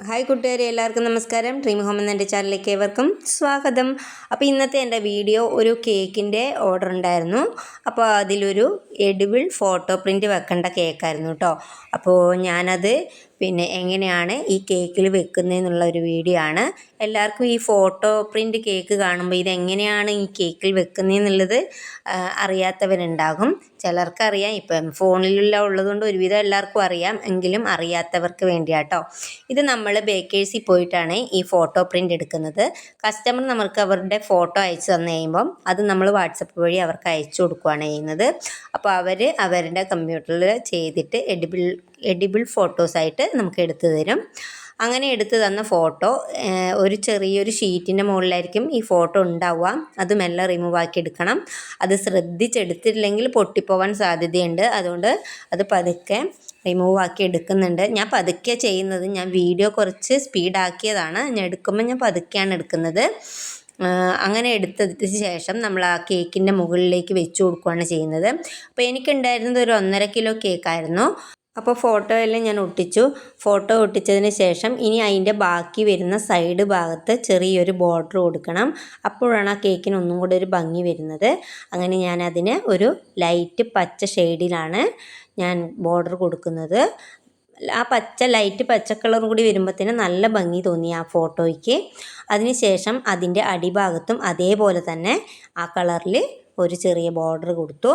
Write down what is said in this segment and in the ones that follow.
Hi കൂട്ടുകാരെ, എല്ലാവർക്കും നമസ്കാരം. ഡ്രീം ഹോം എന്ന എൻ്റെ ചാനലിലേക്ക് ഏവർക്കും സ്വാഗതം. അപ്പോൾ ഇന്നത്തെ എൻ്റെ വീഡിയോ ഒരു കേക്കിൻ്റെ ഓർഡർ ഉണ്ടായിരുന്നു. അപ്പോൾ അതിലൊരു എഡിബിൾ ഫോട്ടോ പ്രിൻ്റ് വെക്കേണ്ട കേക്കായിരുന്നു കേട്ടോ. അപ്പോൾ ഞാനത് എങ്ങനെയാണ് ഈ കേക്കിൽ വെക്കുന്നതെന്നുള്ള ഒരു വീഡിയോ ആണ്. എല്ലാവർക്കും ഈ ഫോട്ടോ പ്രിൻ്റ് കേക്ക് കാണുമ്പോൾ ഇതെങ്ങനെയാണ് ഈ കേക്കിൽ വെക്കുന്നതെന്നുള്ളത് അറിയാത്തവരുണ്ടാകും. ചിലർക്കറിയാം, ഇപ്പം ഫോണിലെല്ലാം ഉള്ളതുകൊണ്ട് ഒരുവിധം എല്ലാവർക്കും അറിയാം. എങ്കിലും അറിയാത്തവർക്ക് വേണ്ടിയാട്ടോ. ഇത് നമ്മൾ ബേക്കേഴ്സിൽ പോയിട്ടാണ് ഈ ഫോട്ടോ പ്രിൻ്റ് എടുക്കുന്നത്. കസ്റ്റമർ നമുക്ക് അവരുടെ ഫോട്ടോ അയച്ചു തന്നു കഴിയുമ്പം അത് നമ്മൾ വാട്സപ്പ് വഴി അവർക്ക് അയച്ചു കൊടുക്കുകയാണ് ചെയ്യുന്നത്. അപ്പോൾ അവർ അവരുടെ കമ്പ്യൂട്ടറിൽ ചെയ്തിട്ട് എഡിബിൾ ഫോട്ടോസായിട്ട് നമുക്ക് എടുത്തു തരും. അങ്ങനെ എടുത്തു തന്ന ഫോട്ടോ ഒരു ചെറിയൊരു ഷീറ്റിൻ്റെ മുകളിലായിരിക്കും ഈ ഫോട്ടോ ഉണ്ടാവുക. അത് മെല്ലെ റിമൂവ് ആക്കി എടുക്കണം. അത് ശ്രദ്ധിച്ചെടുത്തില്ലെങ്കിൽ പൊട്ടിപ്പോവാൻ സാധ്യതയുണ്ട്. അതുകൊണ്ട് അത് പതുക്കെ റിമൂവ് ആക്കി എടുക്കുന്നുണ്ട്. ഞാൻ പതുക്കെ ചെയ്യുന്നത്, ഞാൻ വീഡിയോ കുറച്ച് സ്പീഡാക്കിയതാണ്. ഞാൻ എടുക്കുമ്പോൾ ഞാൻ പതുക്കെയാണ് എടുക്കുന്നത്. അങ്ങനെ എടുത്തതിന് ശേഷം നമ്മൾ ആ കേക്കിൻ്റെ മുകളിലേക്ക് വെച്ച് കൊടുക്കുകയാണ് ചെയ്യുന്നത്. അപ്പോൾ എനിക്കുണ്ടായിരുന്നത് ഒരു 1.5 കിലോ കേക്കായിരുന്നു. അപ്പോൾ ഫോട്ടോയെല്ലാം ഞാൻ ഒട്ടിച്ചു. ഫോട്ടോ ഒട്ടിച്ചതിന് ശേഷം ഇനി അതിൻ്റെ ബാക്കി വരുന്ന സൈഡ് ഭാഗത്ത് ചെറിയൊരു ബോർഡർ കൊടുക്കണം. അപ്പോഴാണ് ആ കേക്കിന് ഒന്നും കൂടെ ഒരു ഭംഗി വരുന്നത്. അങ്ങനെ ഞാനതിന് ഒരു ലൈറ്റ് പച്ച ഷെയ്ഡിലാണ് ഞാൻ ബോർഡർ കൊടുക്കുന്നത്. ആ ലൈറ്റ് പച്ച കളർ കൂടി വരുമ്പോഴത്തേനും നല്ല ഭംഗി തോന്നി ആ ഫോട്ടോയ്ക്ക്. അതിനുശേഷം അതിൻ്റെ അടിഭാഗത്തും അതേപോലെ തന്നെ ആ കളറിൽ ഒരു ചെറിയ ബോർഡർ കൊടുത്തു.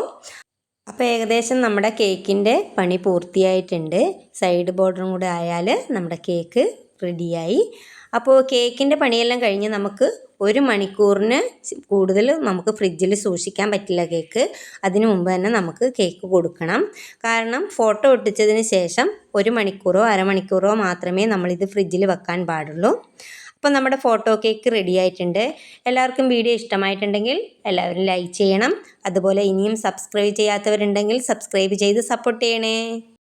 അപ്പോൾ ഏകദേശം നമ്മുടെ കേക്കിൻ്റെ പണി പൂർത്തിയായിട്ടുണ്ട്. സൈഡ് ബോർഡറും കൂടെ ആയാൽ നമ്മുടെ കേക്ക് റെഡിയായി. അപ്പോൾ കേക്കിൻ്റെ പണിയെല്ലാം കഴിഞ്ഞ് നമുക്ക് 1 മണിക്കൂറിന് കൂടുതൽ നമുക്ക് ഫ്രിഡ്ജിൽ സൂക്ഷിക്കാൻ പറ്റില്ല കേക്ക്. അതിനു മുമ്പ് തന്നെ നമുക്ക് കേക്ക് കൊടുക്കണം. കാരണം ഫോട്ടോ ഒട്ടിച്ചതിന് ശേഷം 1 മണിക്കൂറോ അരമണിക്കൂറോ മാത്രമേ നമ്മളിത് ഫ്രിഡ്ജിൽ വെക്കാൻ പാടുള്ളൂ. അപ്പോൾ നമ്മുടെ ഫോട്ടോ കേക്ക് റെഡി ആയിട്ടുണ്ട്. എല്ലാവർക്കും വീഡിയോ ഇഷ്ടമായിട്ടുണ്ടെങ്കിൽ എല്ലാവരും ലൈക്ക് ചെയ്യണം. അതുപോലെ ഇനിയും സബ്സ്ക്രൈബ് ചെയ്യാത്തവരുണ്ടെങ്കിൽ സബ്സ്ക്രൈബ് ചെയ്ത് സപ്പോർട്ട് ചെയ്യണേ.